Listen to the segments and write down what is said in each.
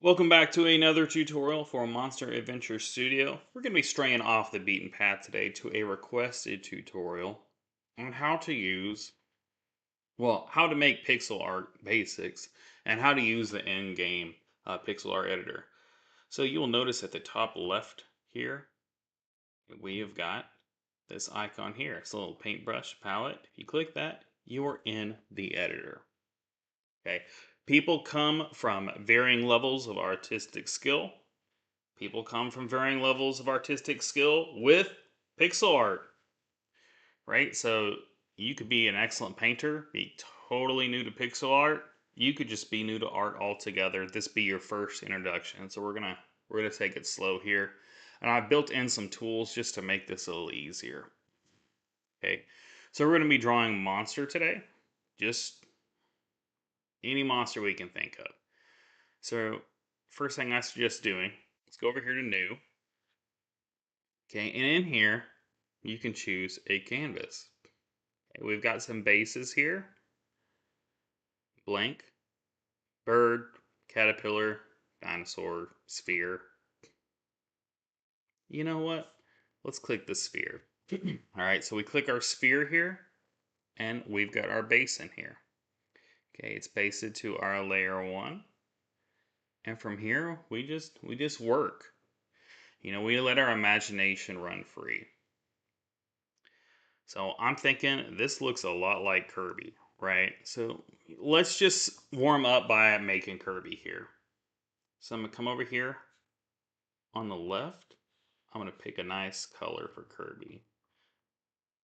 Welcome back to another tutorial for Monster Adventure Studio. We're going to be straying off the beaten path today to a requested tutorial on how to use, how to make pixel art basics and how to use the in-game pixel art editor. So you'll notice at the top left here, we have got this icon here. It's a little paintbrush palette. If you click that, you are in the editor. Okay. People come from varying levels of artistic skill. People come from varying levels of artistic skill with pixel art, right? So you could be an excellent painter, be totally new to pixel art. You could just be new to art altogether. This be your first introduction. So we're gonna take it slow here. And I've built in some tools just to make this a little easier. Okay. So we're gonna be drawing monster today. Just any monster we can think of. So first thing I suggest doing, let's go over here to new. Okay, and in here, you can choose a canvas. Okay, we've got some bases here. Blank, bird, caterpillar, dinosaur, sphere. You know what? Let's click the sphere. All right, so we click our sphere here, and we've got our base in here. Okay, it's basted to our layer 1. And from here, we just work. We let our imagination run free. So I'm thinking this looks a lot like Kirby, right? So let's just warm up by making Kirby here. So I'm gonna come over here on the left. I'm gonna pick a nice color for Kirby.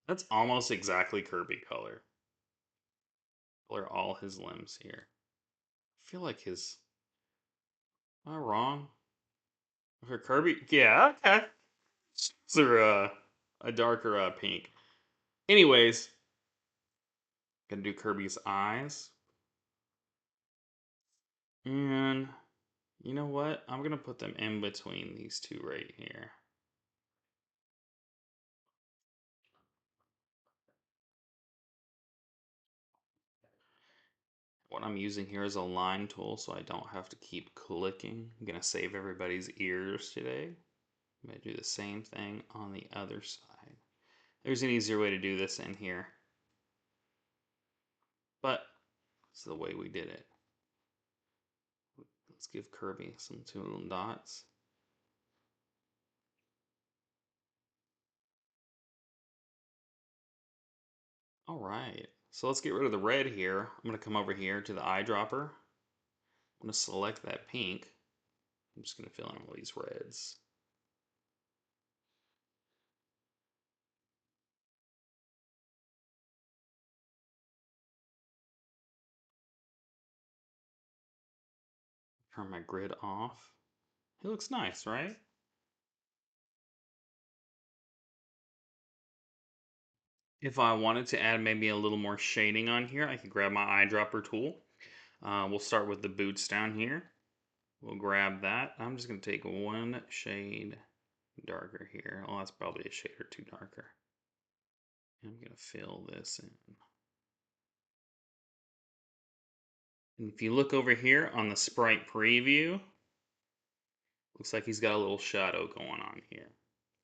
That's almost exactly Kirby color. Color all his limbs here. I feel like am I wrong? For Kirby? Yeah, okay. So a darker pink. Anyways, gonna do Kirby's eyes. And you know what? I'm gonna put them in between these two right here. What I'm using here is a line tool so I don't have to keep clicking. I'm gonna save everybody's ears today. I'm gonna do the same thing on the other side. There's an easier way to do this in here, but it's the way we did it. Let's give Kirby some two little dots. All right, so let's get rid of the red here. I'm gonna come over here to the eyedropper. I'm gonna select that pink. I'm just gonna fill in all these reds. Turn my grid off. It looks nice, right? If I wanted to add maybe a little more shading on here, I could grab my eyedropper tool. We'll start with the boots down here. We'll grab that. I'm just going to take one shade darker here. Oh, that's probably a shade or two darker. I'm going to fill this in. And if you look over here on the sprite preview, looks like he's got a little shadow going on here.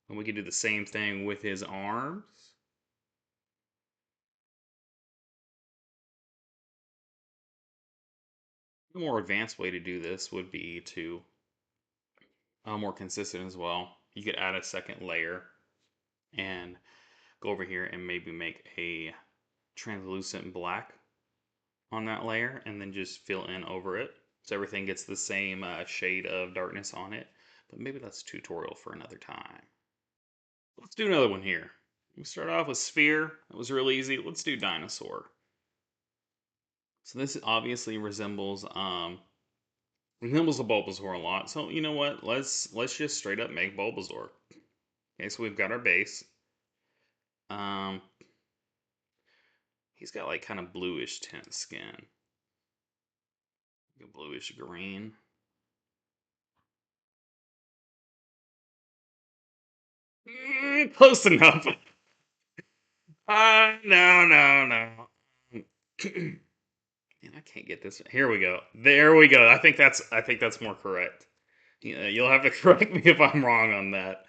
And we can do the same thing with his arms. The more advanced way to do this would be to more consistent as well. You could add a second layer and go over here and maybe make a translucent black on that layer and then just fill in over it so everything gets the same shade of darkness on it. But maybe that's a tutorial for another time. Let's do another one here. We start off with sphere. That was real easy. Let's do dinosaur. So this obviously resembles a Bulbasaur a lot. So you know what? Let's just straight up make Bulbasaur. Okay, so we've got our base. Um, he's got like kind of bluish tint skin, like a bluish green. Close enough. No, no, no. And I can't get this. Here we go. There we go. I think that's more correct. Yeah, you'll have to correct me if I'm wrong on that.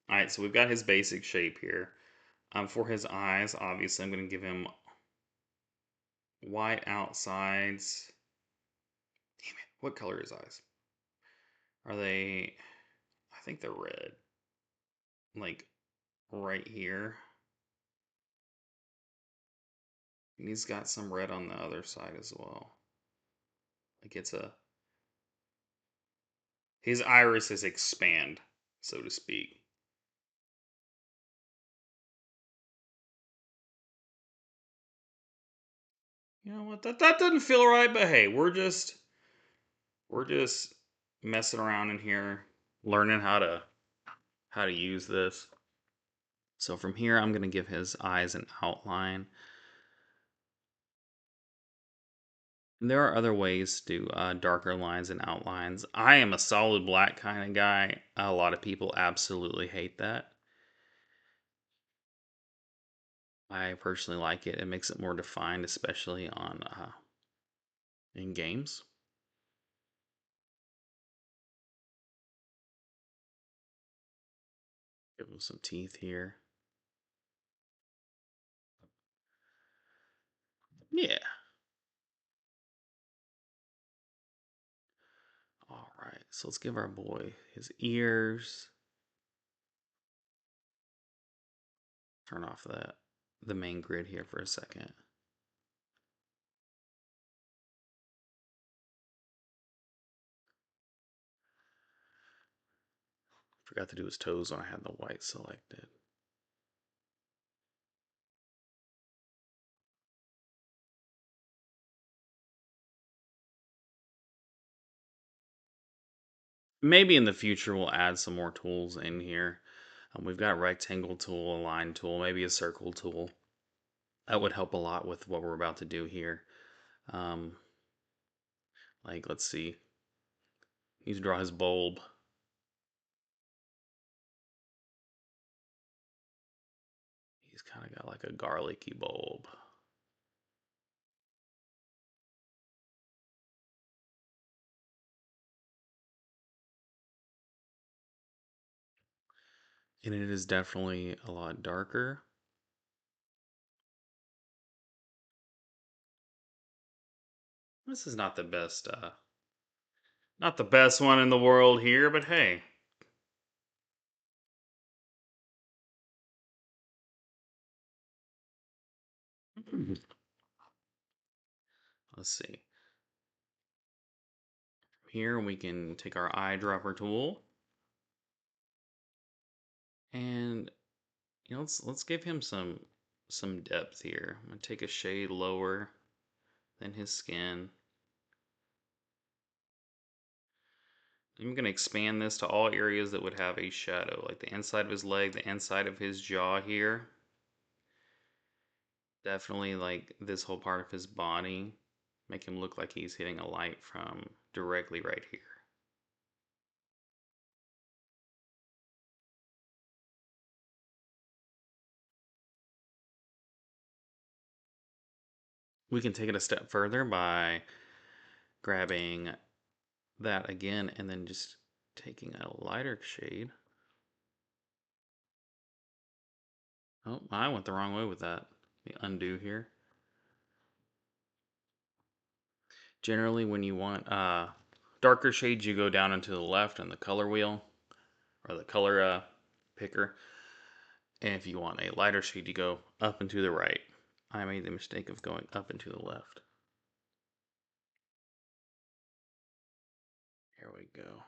All right, so we've got his basic shape here. For his eyes, obviously, I'm going to give him white outsides. Damn it! What color are his eyes? Are they? I think they're red. Like right here. And he's got some red on the other side as well. Like it's a his irises expand, so to speak. You know what? That doesn't feel right, but hey, we're just messing around in here, learning how to use this. So from here, I'm gonna give his eyes an outline. And there are other ways to do darker lines and outlines. I am a solid black kind of guy. A lot of people absolutely hate that. I personally like it. It makes it more defined, especially on in games. Give him some teeth here. Yeah. All right. So let's give our boy his ears. Turn off the main grid here for a second. Forgot to do his toes when I had the white selected. Maybe in the future we'll add some more tools in here. We've got rectangle tool, a line tool, maybe a circle tool. That would help a lot with what we're about to do here. Um, like, let's see. He's draw his bulb. He's kind of got like a garlicky bulb. And it is definitely a lot darker. This is not the best one in the world here, but hey. Let's see. Here we can take our eyedropper tool and let's give him some depth here. I'm gonna take a shade lower than his skin. I'm gonna expand this to all areas that would have a shadow, like the inside of his leg, the inside of his jaw here. Definitely like this whole part of his body. Make him look like he's hitting a light from directly right here. We can take it a step further by grabbing that again and then just taking a lighter shade. Oh, I went the wrong way with that. Let me undo here. Generally, when you want darker shades, you go down into the left on the color wheel or the color picker. And if you want a lighter shade, you go up and to the right. I made the mistake of going up and to the left. Here we go.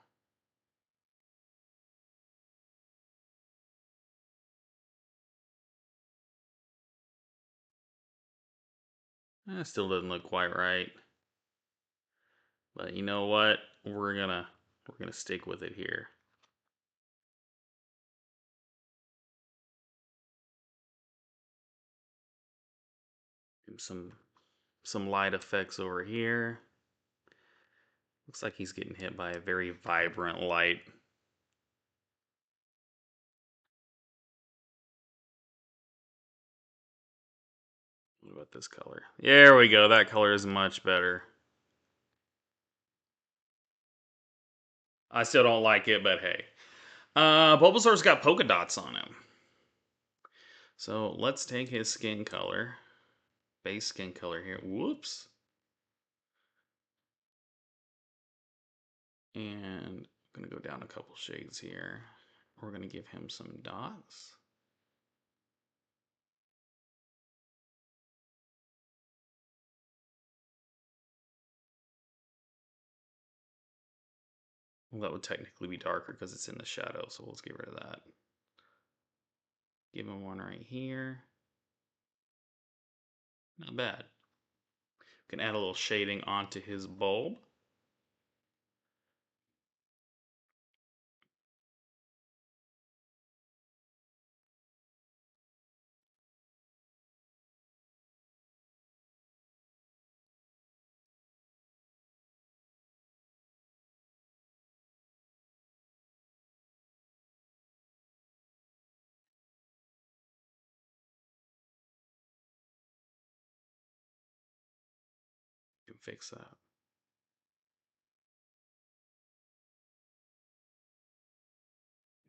Still doesn't look quite right. But you know what? We're gonna stick with it here. Do some light effects over here. Looks like he's getting hit by a very vibrant light. with this color. There we go. That color is much better. I still don't like it, but hey. Bulbasaur's got polka dots on him. So let's take his skin color. Base skin color here. Whoops. And I'm going to go down a couple shades here. We're going to give him some dots. Well, that would technically be darker because it's in the shadow, so let's get rid of that. Give him one right here. Not bad. We can add a little shading onto his bulb. You can fix that.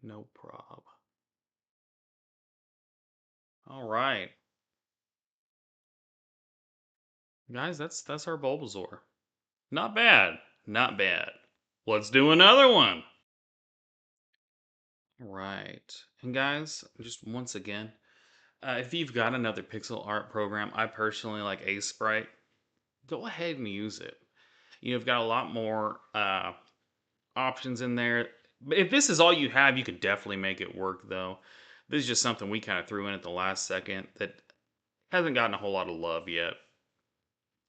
No prob. All right. Guys, that's our Bulbasaur. Not bad. Not bad. Let's do another one. Right. And guys, just once again, if you've got another pixel art program, I personally like Ace Sprite. Go ahead and use it. You've got a lot more options in there. But if this is all you have, you could definitely make it work, though. This is just something we kind of threw in at the last second that hasn't gotten a whole lot of love yet.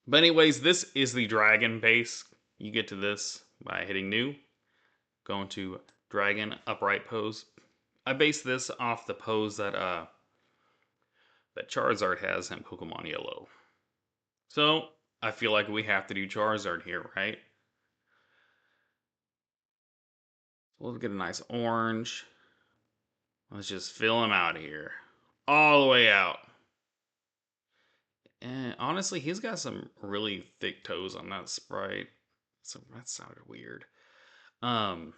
But anyways, this is the dragon base. You get to this by hitting new, going to dragon upright pose. I based this off the pose that Charizard has in Pokemon Yellow. So I feel like we have to do Charizard here, right? We'll get a nice orange. Let's just fill him out here. All the way out. And honestly, he's got some really thick toes on that sprite. So that sounded weird. Um,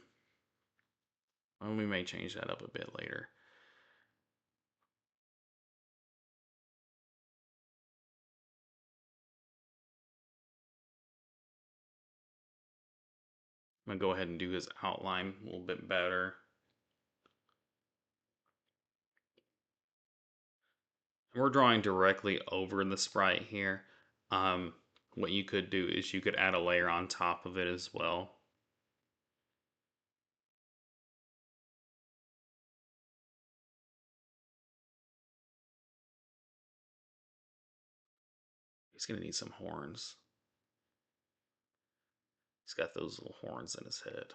we may change that up a bit later. I'm gonna go ahead and do his outline a little bit better. We're drawing directly over the sprite here. What you could do is you could add a layer on top of it as well. He's gonna need some horns. He's got those little horns in his head.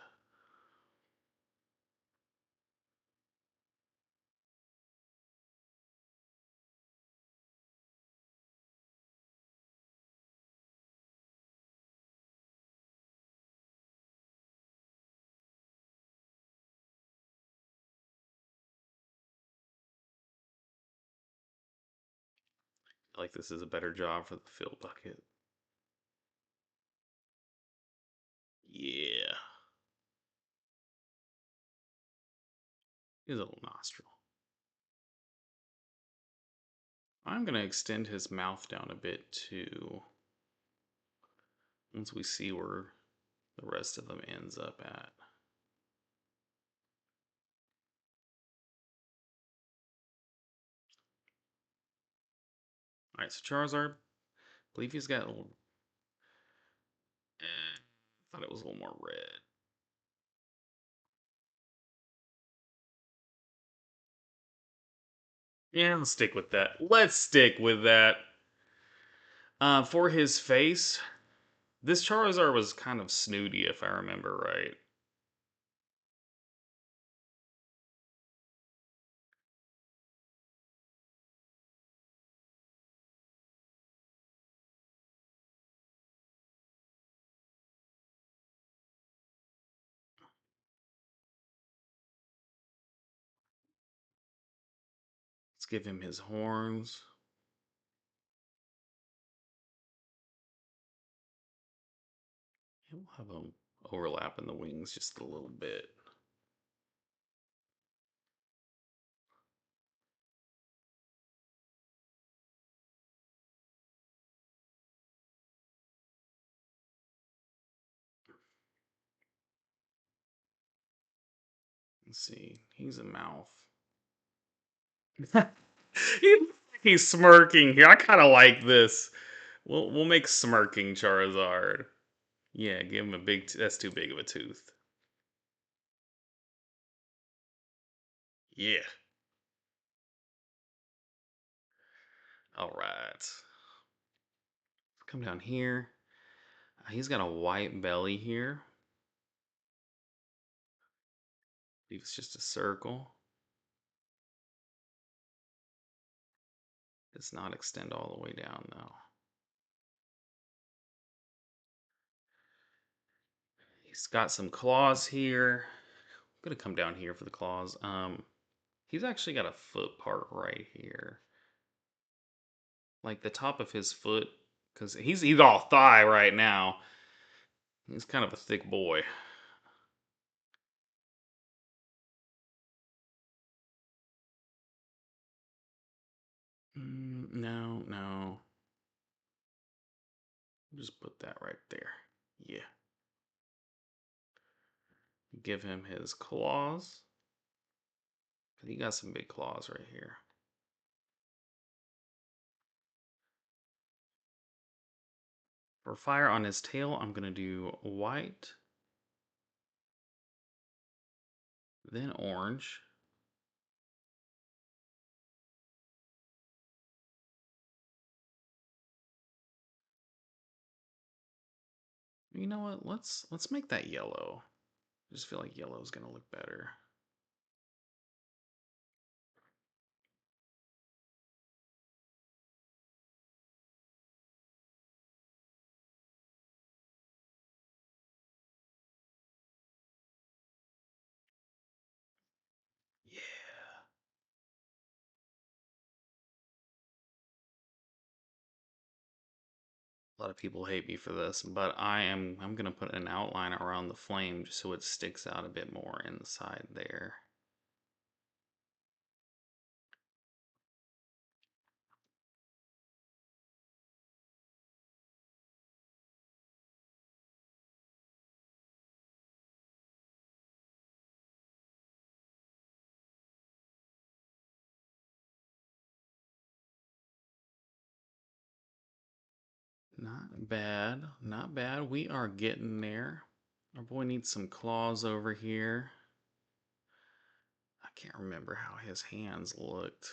I like this is a better job for the fill bucket. Yeah. His little nostril. I'm going to extend his mouth down a bit too. Once we see where the rest of them ends up at. Alright, so Charizard. I believe he's got a little... thought it was a little more red. Yeah, let's stick with that. Let's stick with that. For his face, this Charizard was kind of snooty, if I remember right. Let's give him his horns. We'll have them overlap in the wings just a little bit. Let's see. He's a mouth. He's smirking here. I kind of like this. We'll make smirking Charizard. Yeah, give him a big. That's too big of a tooth. Yeah. All right. Come down here. He's got a white belly here. I believe it's just a circle. Does not extend all the way down though. He's got some claws here. I'm gonna come down here for the claws. He's actually got a foot part right here, like the top of his foot, because he's all thigh right now. He's kind of a thick boy. No, no. Just put that right there. Yeah. Give him his claws. He got some big claws right here. For fire on his tail, I'm going to do white, then orange. You know what? Let's make that yellow. I just feel like yellow is going to look better. Yeah. A lot of people hate me for this, but I'm going to put an outline around the flame just so it sticks out a bit more inside there. Not bad, not bad. We are getting there. Our boy needs some claws over here. I can't remember how his hands looked.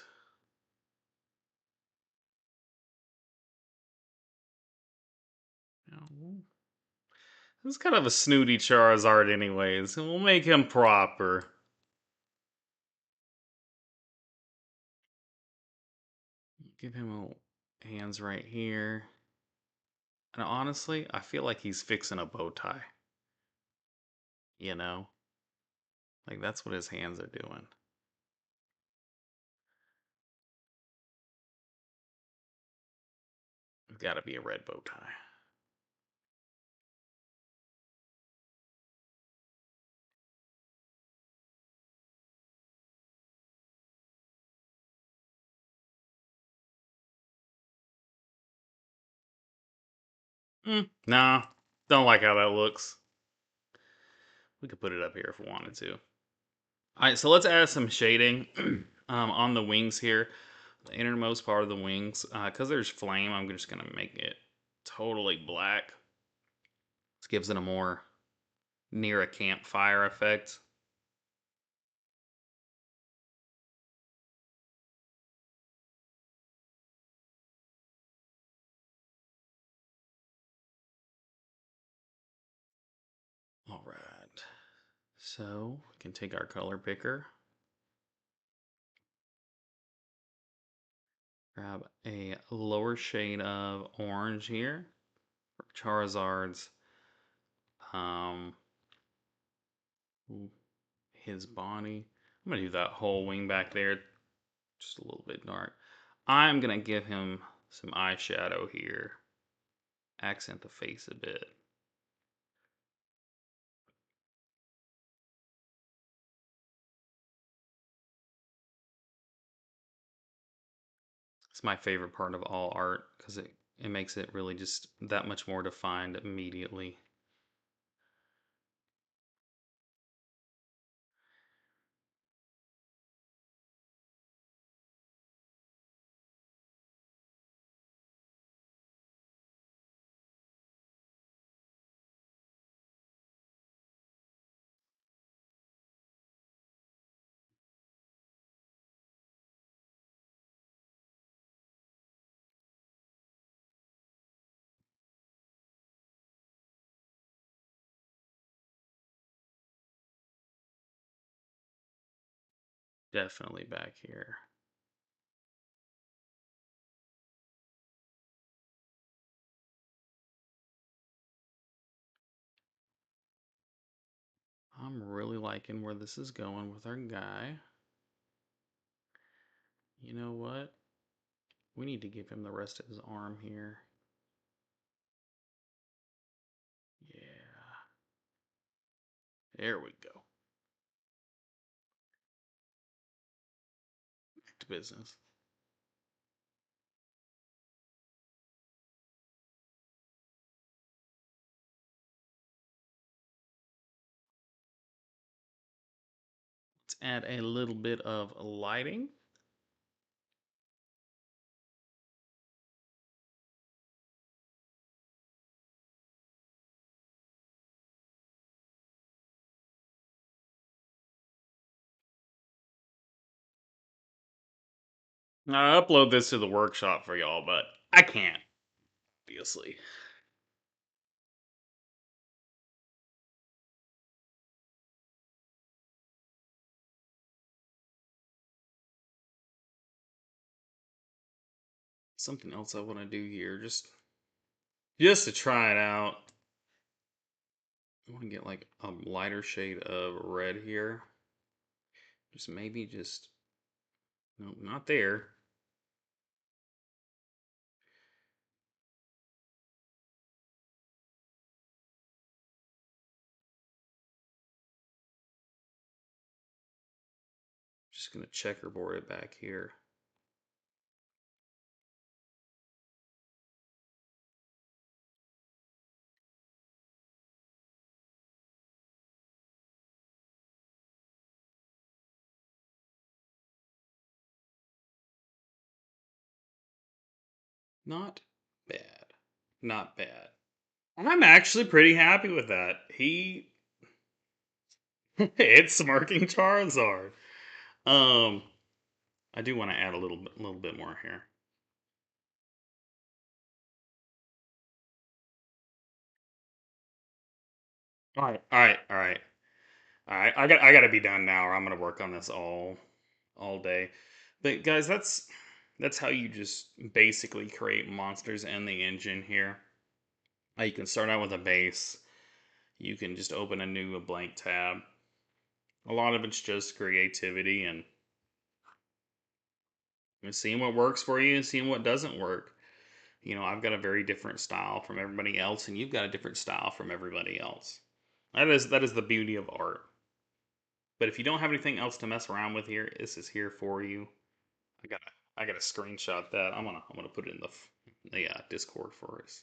This is kind of a snooty Charizard anyways. We'll make him proper. Give him hands right here. And honestly, I feel like he's fixing a bow tie. You know? Like that's what his hands are doing. It's gotta be a red bow tie. Nah, don't like how that looks. We could put it up here if we wanted to. Alright, so let's add some shading on the wings here. The innermost part of the wings. Because there's flame, I'm just going to make it totally black. This gives it a more near a campfire effect. Alright. So we can take our color picker. Grab a lower shade of orange here for Charizard's his body. I'm gonna do that whole wing back there just a little bit dark. I'm gonna give him some eyeshadow here. Accent the face a bit. It's my favorite part of all art because it makes it really just that much more defined immediately. Definitely back here. I'm really liking where this is going with our guy. You know what? We need to give him the rest of his arm here. Yeah. There we go. Back to business. Let's add a little bit of lighting. I upload this to the workshop for y'all, but I can't, obviously. Something else I want to do here, just to try it out. I want to get like a lighter shade of red here. Just no, not there. Just gonna checkerboard it back here. Not bad. Not bad. I'm actually pretty happy with that. It's smirking Charizard. Um, I do want to add a little bit more here. All right. All right. I got to be done now, or I'm gonna work on this all day. But guys, that's how you just basically create monsters in the engine here. You can start out with a base. You can just open a blank tab. A lot of it's just creativity and seeing what works for you and seeing what doesn't work. I've got a very different style from everybody else, and you've got a different style from everybody else. That is the beauty of art. But if you don't have anything else to mess around with here, this is here for you. I gotta I gotta screenshot that. I'm gonna put it in the Discord for us.